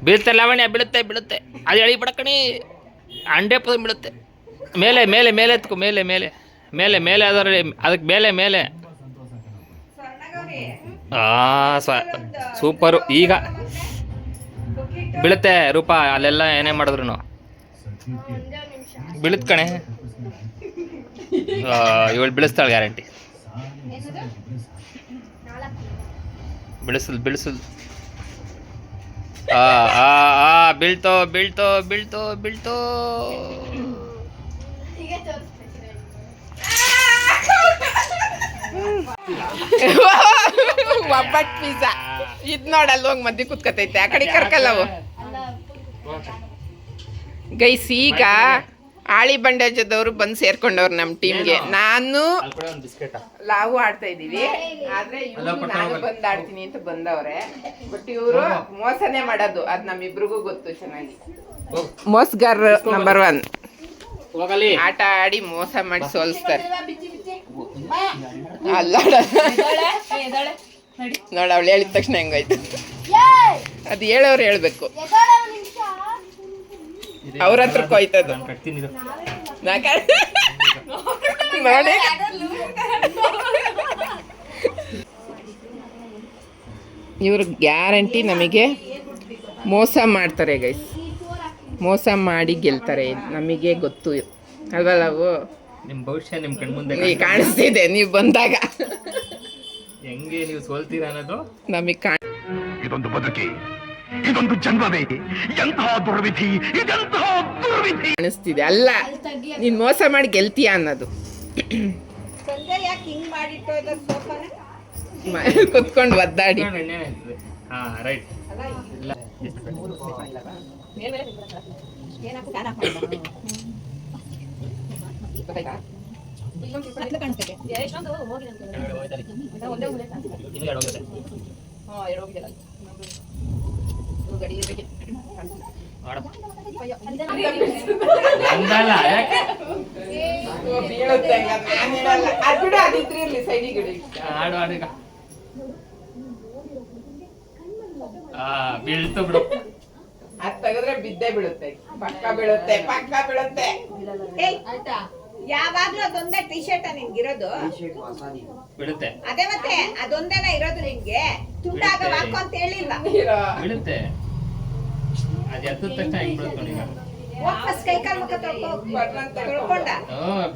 ಬೀಳುತ್ತೆ ಲಾವಣ್ಯ, ಬೀಳುತ್ತೆ ಬೀಳುತ್ತೆ. ಅದು ಎಳಿ ಬಿಡಕಣಿ, 100% ಬೀಳುತ್ತೆ. ಮೇಲೆ ಮೇಲೆ ಮೇಲೆ ಎತ್ಕೊ, ಮೇಲೆ ಮೇಲೆ ಮೇಲೆ ಮೇಲೆ ಅದರಲ್ಲಿ, ಅದಕ್ಕೆ ಮೇಲೆ ಮೇಲೆ. ಸೂಪರು. ಈಗ ಬೀಳುತ್ತೆ ರೂಪ, ಅಲ್ಲೆಲ್ಲ ಏನೇ ಮಾಡಿದ್ರು ಬೀಳುತ್ತೆ ಕಣೆ. ಇವಳು ಬೀಳಿಸ್ತಾಳೆ ಗ್ಯಾರಂಟಿ. ಬಿಳಿಸಲ್ ಬೀಳ್ತೋ ಬೀಳ್ತೋ ಬೀಳ್ತೋ ಬೀಳ್ತೋ. ಒಬ್ಬಟ್ಟು ಪಿಜ್ಜಾ ಇದ್ ನೋಡಲ್ಲ ಹೋಗಿ ಮದ್ದೆ ಕುತ್ಕತೈತೆ, ಆ ಕಡೆ ಕರ್ಕಲ್ಲವು ಗೈಸ್. ಈಗ ಆಳಿ ಬಂಡಾಜದವರು ಬಂದು ಸೇರ್ಕೊಂಡವ್ರು ನಮ್ಮ ಟೀಮ್ಗೆ. ನಾನು ಲಾವು ಆಡ್ತಾ ಇದೀವಿ, ಆದ್ರೆ ಇವ್ರು ನಾನು ಬಂದ್ ಆಡ್ತೀನಿ ಅಂತ ಬಂದವ್ರೆ. ಬಟ್ ಇವರು ಮೋಸನೇ ಮಾಡೋದು, ಅದ್ ನಮ್ಮಿಬ್ರಿಗೂ ಗೊತ್ತು ಚೆನ್ನಾಗಿ. ಮೋಸಗಾರ ನಂಬರ್ 1. ಆಟ ಆಡಿ ಮೋಸ ಮಾಡಿ ಸೋಲ್ಸ್ತಾರೆ. ಅಲ್ಲ ನೋಡ, ಅವಳು ಹೇಳಿದ ತಕ್ಷಣ ಹೆಂಗಾಯ್ತು. ಅದು ಹೇಳೋರು ಹೇಳ್ಬೇಕು, ಅವ್ರ ಹತ್ರಕ್ಕೆ ಹೋಯ್ತದು ನೋಡಿ. ಇವ್ರು ಗ್ಯಾರಂಟಿ ನಮಗೆ ಮೋಸ ಮಾಡ್ತಾರೆ ಗೈಸ್, ಮೋಸ ಮಾಡಿ ಗೆಲ್ತಾರೆ, ನಮಗೆ ಗೊತ್ತು ಅಲ್ವಲ್ಲ. ಅವು ನಿಮ್ಮ ಭವಿಷ್ಯ ನಿಮ್ಮ ಕಣ್ಮುಂದೆ ಕಾಣಿಸ್ತಿದೆ, ನೀವು ಬಂದಾಗ ಹೆಂಗೆ ನೀವು ಸೋಲ್ತೀರ ಅನ್ನೋದು ನಮಗೆ ಇದೊಂದು ಬದುಕಿ, ಇದೊಂದು ಜನ್ಮವೇ, ಎಂತಹ ದುರ್ವಿಧಿ, ಇದೆಂತಹ ದುರ್ವಿಧಿ ಕಾಣಿಸ್ತಿದೆ. ಅಲ್ಲ, ನೀನ್ ಮೋಸ ಮಾಡಿ ಗೆಲ್ತೀಯ ಅನ್ನೋದು. ಸಂಜೆ ಯಾಕೆ ಹಿಂಗ್ ಮಾಡಿಟ್ಟು ಸೋಫಾನ ಕುತ್ಕೊಂಡು ಒದ್ದಾಡಿ. ಹಾ ರೈಟ್. ಬೀಳ್ತು ಬಿಡು, ಅದ್ ತೆಗೆದ್ರೆ ಬಿದ್ದೇ ಬೀಳುತ್ತೆ, ಪಕ್ಕ ಬೀಳುತ್ತೆ, ಪಕ್ಕ ಬೀಳುತ್ತೆ. ಯಾವಾಗ್ಲೂ ಅದೊಂದೇ ಟಿ ಶರ್ಟ್ ನಿನ್ಗಿರೋದು? ಬೀಳುತ್ತೆ, ಅದೇ ಮತ್ತೆ ಅದೊಂದೇನ ಇರೋದು ನಿನ್ಗೆ? ತುಂಡಾಗ ಹಾಕೋ ಅಂತ ಹೇಳಿಲ್ಲ. ಬೀಳುತ್ತೆ. ಅದು ಎದ್ದ ತಕ್ಷಣ ಹೆಂಗ್ ಬೀಳುತ್ತೆ ಈಗ? ವಾಪಸ್ ಕೈ ಕಾಲು ಮುಖ ತೊಳ್ಕೊಂಡ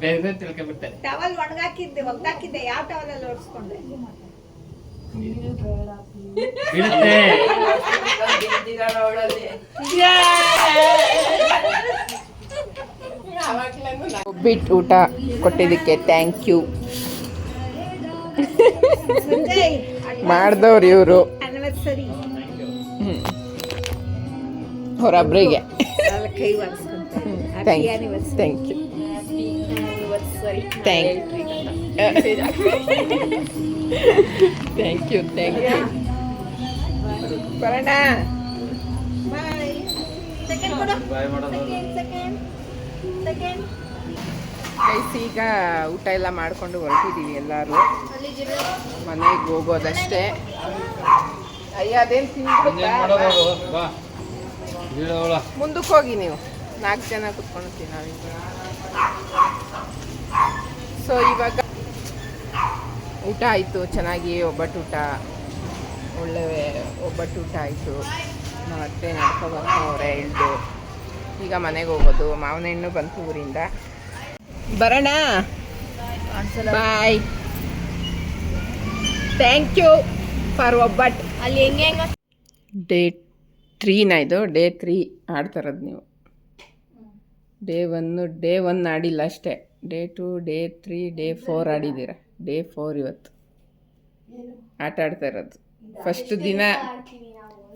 ಬೇರೆ ತಿಳ್ಕೊಂಡ್ಬಿಡ್ತಾರೆ. ಟವಲ್ ಒಣಗಾಕಿದ್ದೆ, ಒಗ್ದಾಕಿದ್ದೆ. ಯಾವ ಟವಲ್ ಅಲ್ಲಿ ಓಡಿಸ್ಕೊಂಡೆ? ಬೀಳುತ್ತೆ. ಒಬ್ಬಿಟ್ಟು ಊಟ ಕೊಟ್ಟಿದ್ದಕ್ಕೆ ಥ್ಯಾಂಕ್ ಯು. ಮಾಡ್ದವ್ರು ಇವರು ಆನಿವರ್ಸರಿ ಅವರೊಬ್ರಿಗೆ ಕೈ ಒರೆಸ್ಕೊಂತಾರೆ. Thank you thank you thank you. ಬರೋಣ. ಗೈಸ್, ಈಗ ಊಟ ಎಲ್ಲ ಮಾಡ್ಕೊಂಡು ಹೊರಟಿದ್ದೀವಿ ಎಲ್ಲರೂ. ಮನೆಗೆ ಹೋಗೋದಷ್ಟೇ. ಅಯ್ಯ, ಅದೇನು ತಿಂದ್ಬಿಡುತ್ತಾ? ಮುಂದಕ್ಕೆ ಹೋಗಿ ನೀವು, 4 ಜನ ಕುತ್ಕೊಳ್ತೀವಿ ನಾವೀಗ. ಸೊ ಇವಾಗ ಊಟ ಆಯಿತು ಚೆನ್ನಾಗಿ. ಒಬ್ಬಟ್ಟು ಊಟ, ಒಳ್ಳೆ ಒಬ್ಬಟ್ಟು ಊಟ ಆಯಿತು. ನಮ್ಮ ಅತ್ತೆ ನಡ್ಕೊಬರ್ತಾವ್ರೆ ಇಳ್ದು. ಈಗ ಮನೆಗೆ ಹೋಗೋದು. ಮಾವನ ಹೆಣ್ಣು ಬಂತು ಊರಿಂದ. ಬರೋಣ. ಬಾಯ್. ಥ್ಯಾಂಕ್ ಯು ಫಾರ್ ಒಬ್ಬಟ್ಟು. ಅಲ್ಲಿ ಹೆಂಗೆ ಡೇ 3 ಇದು. ಡೇ 3 ಆಡ್ತಾರದು ನೀವು. ಡೇ 1 ಆಡಿಲ್ಲ ಅಷ್ಟೇ. Day 2, day 3, day 4 ಆಡಿದ್ದೀರ. ಡೇ 4 ಇವತ್ತು ಆಟ ಆಡ್ತಾ ಇರೋದು.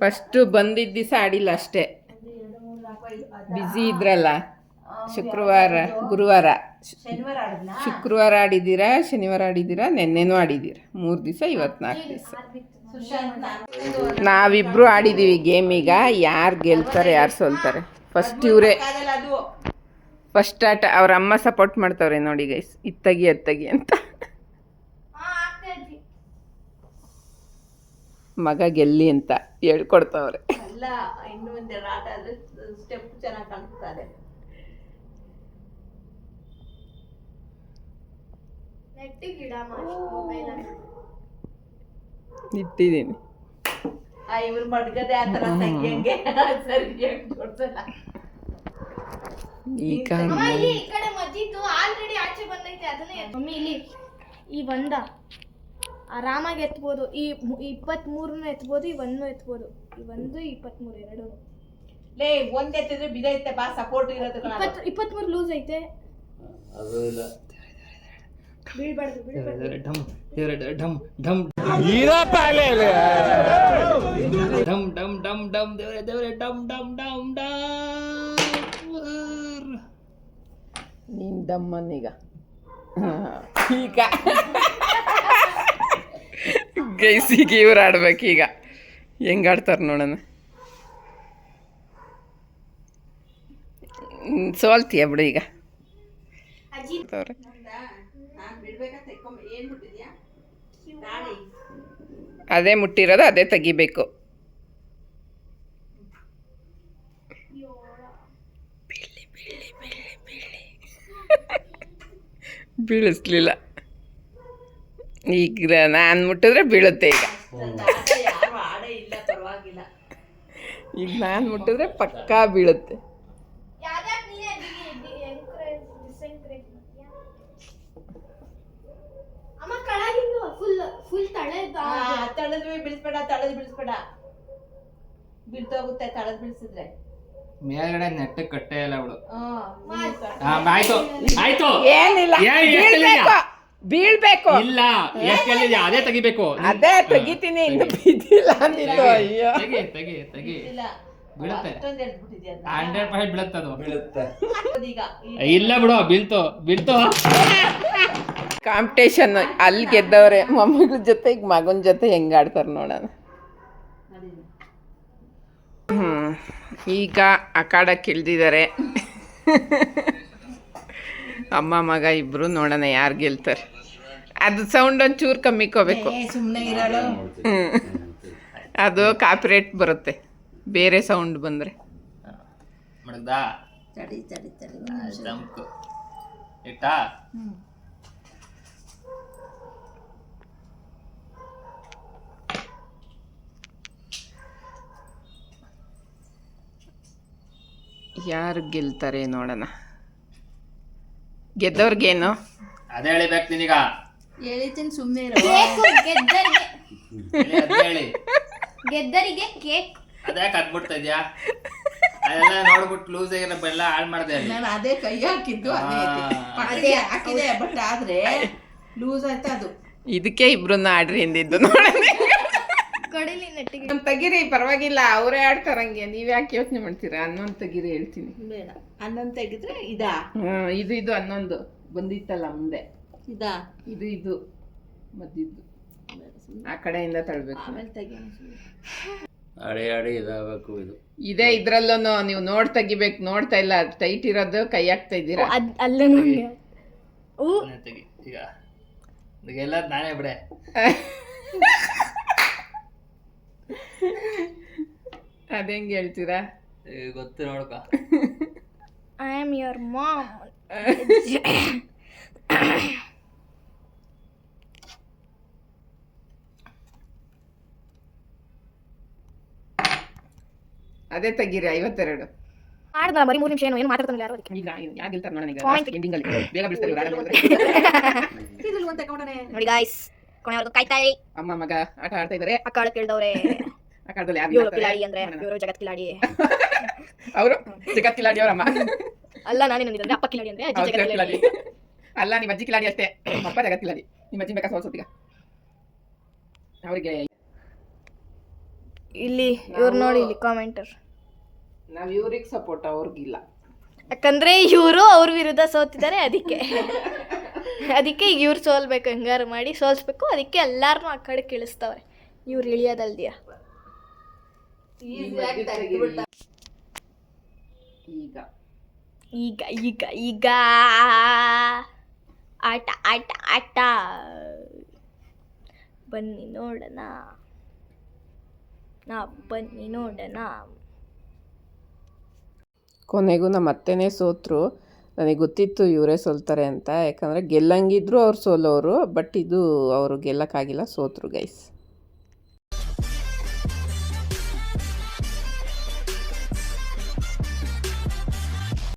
ಫಸ್ಟು ಬಂದಿದ್ದ ದಿವಸ ಆಡಿಲ್ಲ ಅಷ್ಟೇ, ಬ್ಯುಸಿ ಇದ್ರಲ್ಲ. ಶುಕ್ರವಾರ ಆಡಿದ್ದೀರಾ, ಶನಿವಾರ ಆಡಿದ್ದೀರಾ, ನೆನ್ನೆನೂ ಆಡಿದ್ದೀರಾ. 3 ದಿವಸ, ಇವತ್ತು 4 ದಿವಸ. ನಾವಿಬ್ರು ಆಡಿದ್ದೀವಿ ಗೇಮೀಗ. ಯಾರು ಗೆಲ್ತಾರೆ ಯಾರು ಸೋಲ್ತಾರೆ ಫಸ್ಟ್ ಇವರೇ. ಫಸ್ಟ್ ಆಟ ಅವ್ರ ಅಮ್ಮ ಸಪೋರ್ಟ್ ಮಾಡ್ತಾವ್ರೆ ನೋಡಿ ಗೈಸ್, ಇತ್ತಗಿ ಅಂತ. ಮಗ ಗೆಲ್ಲಿ ಅಂತ ಹೇಳ್ಕೊಡ್ತಾವ್ರೆ. ಅಲ್ಲ, ಇನ್ನು ಒಂದೆರಡು ಆಟ ಆದ್ರೆ ಸ್ಟೆಪ್ ಚೆನ್ನಾಗಿ ಕಾಣಿಸ್ತಾರೆ. ಇಟ್ಟಿದ್ದೀನಿ. ಇವ್ರು ಮಡ್ಗದೆ ಆ ಥರ ತೆಗಿಯಂಗೆ ಸರಿಯಾಗಿ ಕೊಡ್ಸಲ್ಲ. ಈಗ ಇಲ್ಲಿ ಈ ಕಡೆ ಮಜ್ಜಿದ್ದು ಆಲ್ರೆಡಿ ಆಚೆ ಬಂದೈತೆ ಅದನ್ನೇ ಮಮ್ಮಿ ಇಲ್ಲಿ ಈ ಒಂದ ಆರಾಮಾಗಿ ಎತ್ಬೋದು. ಈ 23 ಎತ್ಬೋದು, ಈ 1 ಎತ್ಬೋದು. ಈ 1 23 ಎರಡು ಲೇ ಒಂದ್ ಎತ್ತಿದ್ರೆ ಬಿದೈತೆ ಬಾ ಸಪೋರ್ಟ್ ಇರೋದು. 23 ಲೂಸ್ ಐತೆ. ಅದು ಇಲ್ಲ. ಬೀಳ್ಬಾರ್ದು ಢಮ್ ಢಮ್ ಢಮ್ ಢಮ್ ಢಮ್ ಢಮ್ ಢಮ್ ದೇವ್ರೆ ಢಮ್ ಢಮ್ ಢಮ್ ಢಮ್. ನೀನ್ ದಮ್ಮನ್ನೀಗ ಈಗ ಗೈಸಿಗೆ ಇವ್ರು ಆಡ್ಬೇಕೀಗ. ಹೆಂಗೆ ಆಡ್ತಾರೆ ನೋಡೋಣ. ಸೋಲ್ತೀಯ ಬಿಡು ಈಗ. ಅದೇ ಮುಟ್ಟಿರೋದು ಅದೇ ತೆಗಿಬೇಕು. ಬೀಳಿಸ್ಲಿಲ್ಲ. ಈಗ ನಾನು ಮುಟ್ಟಿದ್ರೆ ಬೀಳುತ್ತೆ. ಈಗ ನಾನು ಮುಟ್ಟಿದ್ರೆ ಪಕ್ಕಾ ಬೀಳುತ್ತೆ. ತಳದ್ ಬಿಡಿಸ್ಬೇಡ ಬೀಳ್ತೋಗುತ್ತೆ. ತಳದ್ ಬಿಡಿಸಿದ್ರೆ ಮೇಲ್ಗಡೆ ನೆಟ್ಟಗೆ ಕಟ್ಟೆ ಇಲ್ಲ ಅವಳು. ಆಯ್ತು ಆಯ್ತು. ಏನಿಲ್ಲ, ಬೀಳ್ಬೇಕು. ಇಲ್ಲ ಎಷ್ಟು ಹೇಳಿದ್ಯಾ ಅದೇ ತೆಗಿಬೇಕು. ಅದೇ ತೆಗಿತೀನಿ, ಇನ್ನು ಬಿದ್ದಿಲ್ಲ ಅಂದಿದ್ದು. ಅಯ್ಯೋ ತೆಗಿ ತೆಗಿ ತೆಗಿ. ಬೀಳುತ್ತೆ, 100% ಬೀಳುತ್ತೆ ಅದು. ಇಲ್ಲ ಬಿಡು, ಬೀಳ್ತು. ಕಾಂಪಿಟೇಷನ್ ಅಲ್ಲಿ ಗೆದ್ದವ್ರೆ. ಮೊಮ್ಮಗಳ ಜೊತೆ ಈಗ ಮಗನ ಜೊತೆ ಹೆಂಗ್ ಆಡ್ತಾರೆ ನೋಡೋಣ. ಈಗ ಅಖಾಡಕ್ಕೆ ಇಳ್ದಿದ್ದಾರೆ ಅಮ್ಮ ಮಗ ಇಬ್ರು. ನೋಡೋಣ ಯಾರು ಗೆಲ್ತಾರೆ. ಅದು ಸೌಂಡ್ ಒಂಚೂರು ಕಮ್ಮಿಕೋಬೇಕು. ಸುಮ್ಮನೆ ಇರೋಳು. ಅದು ಕಾಪಿರೇಟ್ ಬರುತ್ತೆ ಬೇರೆ ಸೌಂಡ್ ಬಂದರೆ. ಮಡಗ್ದಾ ತಡಿ ತಂಪು ಇಟ್ಟಾ. ಯಾರು ಗೆಲ್ತಾರೆ ನೋಡೋಣ. ಗೆದ್ದವ್ರಿಗೇನು ಅದೇ ಹೇಳಿಬೇಕು ನೀನೀಗ. ಹೇಳಿತೀನಿ ಸುಮ್ಮನೆ ಇರೋ. ಗೆದ್ದರಿಗೆ ಕೇಕ್. ಅದ್ಯಾಕೆ ಅದ್ಬಿಡ್ತಾ ಇದ್ಯಾ? ಅದೆಲ್ಲ ನೋಡ್ಬಿಟ್ಟು ಲೂಸ್ ಆಗಿರೋ ಬೆಲ್ಲ ಹಾಳು ಮಾಡಿದೆ. ನಾನು ಅದೇ ಕೈ ಹಾಕಿದ್ದು ಅದೇ ಹಾಕಿದೆ. ಬಟ್ ಆದ್ರೆ ಲೂಸ್ ಆಯ್ತಾ ಅದು. ಇದಕ್ಕೆ ಇಬ್ರನ್ನ ಆಡ್ರಿ ಎಂದಿದ್ದು ನೋಡೋಣ. ಕಡಿಲಿ ನೆಟ್ಟಿಗೆ ತೆಗಿರಿ, ಪರವಾಗಿಲ್ಲ, ಅವರೇ ಆಡ್ತಾರಂಗೆ. ನೀವ್ ಯಾಕೆ ಯೋಚನೆ ಮಾಡ್ತೀರಾ? ಹನ್ನೊಂದು ತೆಗಿರಿ ಹೇಳ್ತೀನಿ. ಬೇಡ, 11 ತೆಗಿದ್ರೆ ಇದಾ? ಇದು 11 ಬಂದಿತ್ತಲ್ಲ ಮುಂದೆ. ಇದಾ? ಇದು ಮದ್ದಿದ್ದು ಆ ಕಡೆಯಿಂದ ತಳ್ಬೇಕು. ಆಮೇಲೆ ತೆಗಿ. ಅಡಿ ಇದಾಗಬೇಕು ಇದು. ಇದೇ ಇದ್ರಲ್ಲೂ ನೀವು ತೆಗಿಬೇಕು. ನೋಡ್ತಾ ಇಲ್ಲ, ಟೈಟ್ ಇರೋದು ಕೈ ಹಾಕ್ತಾ ಇದ್ದೀರಾ. ಅಲ್ಲೇ ತೆಗಿ ಈಗ. ಎಲ್ಲ ನಾನೇ ಬಿಡೆ. ಅದೇಂಗೆ ಹೇಳ್ತೀರಾ? ಗೊತ್ತು ನೋಡ್ಕ. I am your ma'am. ಅದೇ ತೆಗೀರಿ 52. ಮಾಡ್ದ ಬರೀ 3 ನಿಮಿಷ ಏನು ಮಾತಾಡ್ತಾನೆ ಯಾರು ಅದಕ್ಕೆ. ಈಗ ಯಾಕೆ ಗೆಲ್ತಾರೆ ನೋಡೋಣ. ಈಗ Point. ಎಂಡಿಂಗ್ ಅಲ್ಲಿ ಬೇಗ ಬಿಡ್ತಾರೆ ಇವ್ರು. ಇದಿಲ್ವ ಅಂತ ಕೌಡನೆ. ನೋಡಿ ಗಾಯ್ಸ್, ಕೊನೆವರೆಗೂ ಕಾಯ್ತಾ ಇರಿ. ಅಮ್ಮ ಮಗ ಆಟ ಆಡ್ತಾ ಇದಾರೆ. ಅಕ್ಕಾಳ ಕೇಳ್ದವ್ರೆ. ಅಕಾಡದಲ್ಲಿ ಇವರು ಕಿಲಾಡಿ ಅಂದ್ರೆ ಇವರು ಜಗತ್ ಕಿಲಾಡಿ. ಅವರು ಜಗತ್ ಕಿಲಾಡಿ ಅವರಮ್ಮ. ಅಲ್ಲ, ನಾನೇನು ಅಂದ್ರೆ ಅಪ್ಪ ಕಿಲಾಡಿ ಅಂದ್ರೆ ಅಜ್ಜಿ ಜಗತ್ ಕಿಲಾಡಿ. ಅಲ್ಲ, ನಿಮ್ಮ ಅಜ್ಜಿ ಕಿಲಾಡಿ ಅಷ್ಟೇ, ಅಪ್ಪ ಜಗತ್ ಕಿಲಾಡಿ. ನಿಮ್ಮ ಅಜ್ಜಿ ಬೇಕಾ ಸೋಲ್ಸೋತೀಗ ಅವರಿಗೆ. ಇಲ್ಲಿ ಇವ್ರು ನೋಡಿ, ಇಲ್ಲಿ ಕಾಮೆಂಟರ್. ನಾವು ಇವ್ರಿಗೆ ಸಪೋರ್ಟ್, ಅವ್ರಿಗಿಲ್ಲ. ಯಾಕಂದ್ರೆ ಇವರು ಅವ್ರ ವಿರುದ್ಧ ಸೋತಿದ್ದಾರೆ. ಅದಕ್ಕೆ ಈಗ ಇವ್ರು ಸೋಲ್ಬೇಕು, ಹೆಂಗಾರು ಮಾಡಿ ಸೋಲ್ಸ್ಬೇಕು. ಅದಕ್ಕೆ ಎಲ್ಲಾರನ್ನೂ ಆ ಕಡೆ ಕೇಳಿಸ್ತವ್ರೆ. ಇವ್ರು ಇಳಿಯೋದಲ್ದಿಯ. ಈಗ ಆಟ ಬನ್ನಿ ನೋಡೋಣ. ಕೊನೆಗೂ ನಮ್ಮ ಅತ್ತೆನೇ ಸೋತರು. ನನಗೆ ಗೊತ್ತಿತ್ತು ಇವರೇ ಸೋಲ್ತಾರೆ ಅಂತ. ಯಾಕಂದರೆ ಗೆಲ್ಲಂಗಿದ್ರು ಅವ್ರು ಸೋಲೋರು. ಬಟ್ ಇದು ಅವರು ಗೆಲ್ಲಕ್ಕಾಗಿಲ್ಲ, ಸೋತರು ಗೈಸ್.